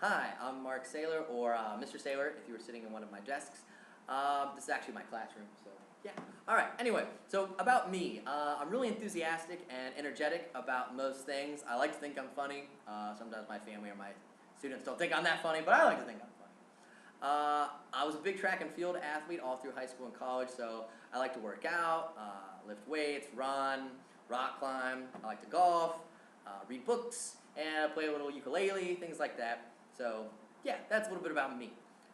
Hi, I'm Mark Saylor, or Mr. Saylor, if you were sitting in one of my desks. This is actually my classroom, so yeah. Alright, anyway, so about me. I'm really enthusiastic and energetic about most things. I like to think I'm funny. Sometimes my family or my students don't think I'm that funny, but I like to think I'm funny. I was a big track and field athlete all through high school and college, so I like to work out, lift weights, run, rock climb. I like to golf, read books, and play a little ukulele, things like that. So yeah, that's a little bit about me.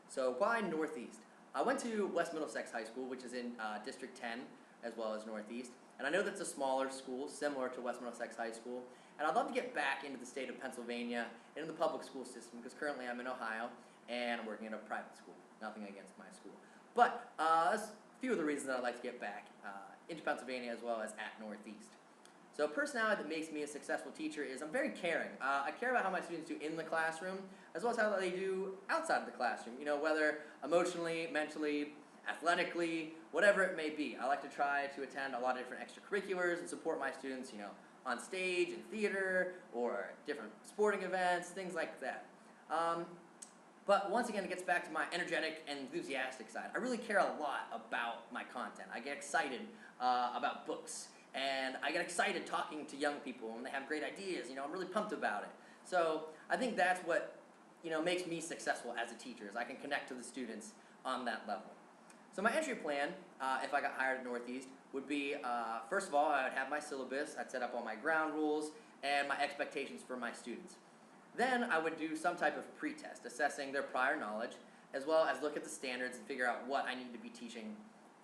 So why Northeast? I went to West Middlesex High School, which is in District 10, as well as Northeast. And I know that's a smaller school, similar to West Middlesex High School. And I'd love to get back into the state of Pennsylvania, into the public school system, because currently I'm in Ohio, and I'm working in a private school. Nothing against my school. But that's a few of the reasons that I'd like to get back into Pennsylvania, as well as at Northeast. So a personality that makes me a successful teacher is I'm very caring. I care about how my students do in the classroom, as well as how they do outside of the classroom. You know, whether emotionally, mentally, athletically, whatever it may be. I like to try to attend a lot of different extracurriculars and support my students, you know, on stage, in theater, or different sporting events, things like that. But once again, it gets back to my energetic and enthusiastic side. I really care a lot about my content. I get excited about books. And I get excited talking to young people when they have great ideas. You know, I'm really pumped about it. So I think that's what, you know, makes me successful as a teacher, is I can connect to the students on that level. So my entry plan, if I got hired at Northeast, would be, first of all, I would have my syllabus. I'd set up all my ground rules and my expectations for my students. Then I would do some type of pretest, assessing their prior knowledge, as well as look at the standards and figure out what I need to be teaching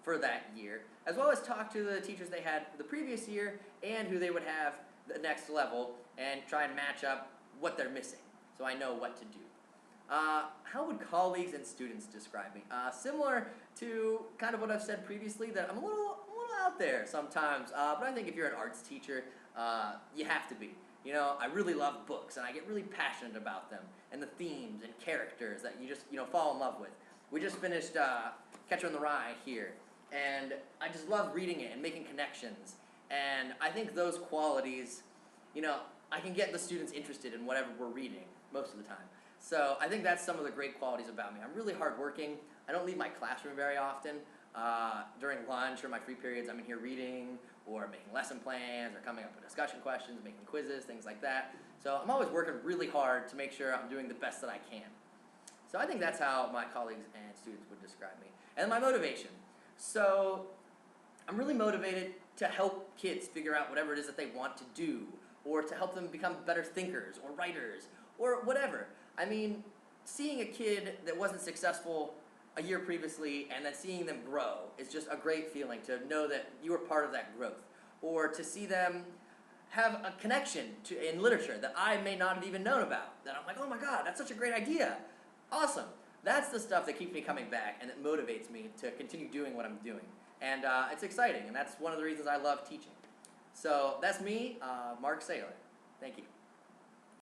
for that year, as well as talk to the teachers they had the previous year and who they would have the next level, and try and match up what they're missing, so I know what to do. How would colleagues and students describe me? Similar to kind of what I've said previously, that I'm a little out there sometimes, but I think if you're an arts teacher, you have to be. You know, I really love books, and I get really passionate about them, and the themes and characters that you just, you know, fall in love with. We just finished Catcher in the Rye here, and I just love reading it and making connections. And I think those qualities, you know, I can get the students interested in whatever we're reading most of the time. So I think that's some of the great qualities about me. I'm really hardworking. I don't leave my classroom very often. During lunch or my free periods, I'm in here reading or making lesson plans or coming up with discussion questions, making quizzes, things like that. So I'm always working really hard to make sure I'm doing the best that I can. So I think that's how my colleagues and students would describe me. And my motivation. So I'm really motivated to help kids figure out whatever it is that they want to do, or to help them become better thinkers or writers or whatever. I mean, seeing a kid that wasn't successful a year previously and then seeing them grow is just a great feeling, to know that you were part of that growth. Or to see them have a connection in literature that I may not have even known about. That I'm like, oh my God, that's such a great idea. Awesome. That's the stuff that keeps me coming back and that motivates me to continue doing what I'm doing. And it's exciting, and that's one of the reasons I love teaching. So that's me, Mark Saylor. Thank you.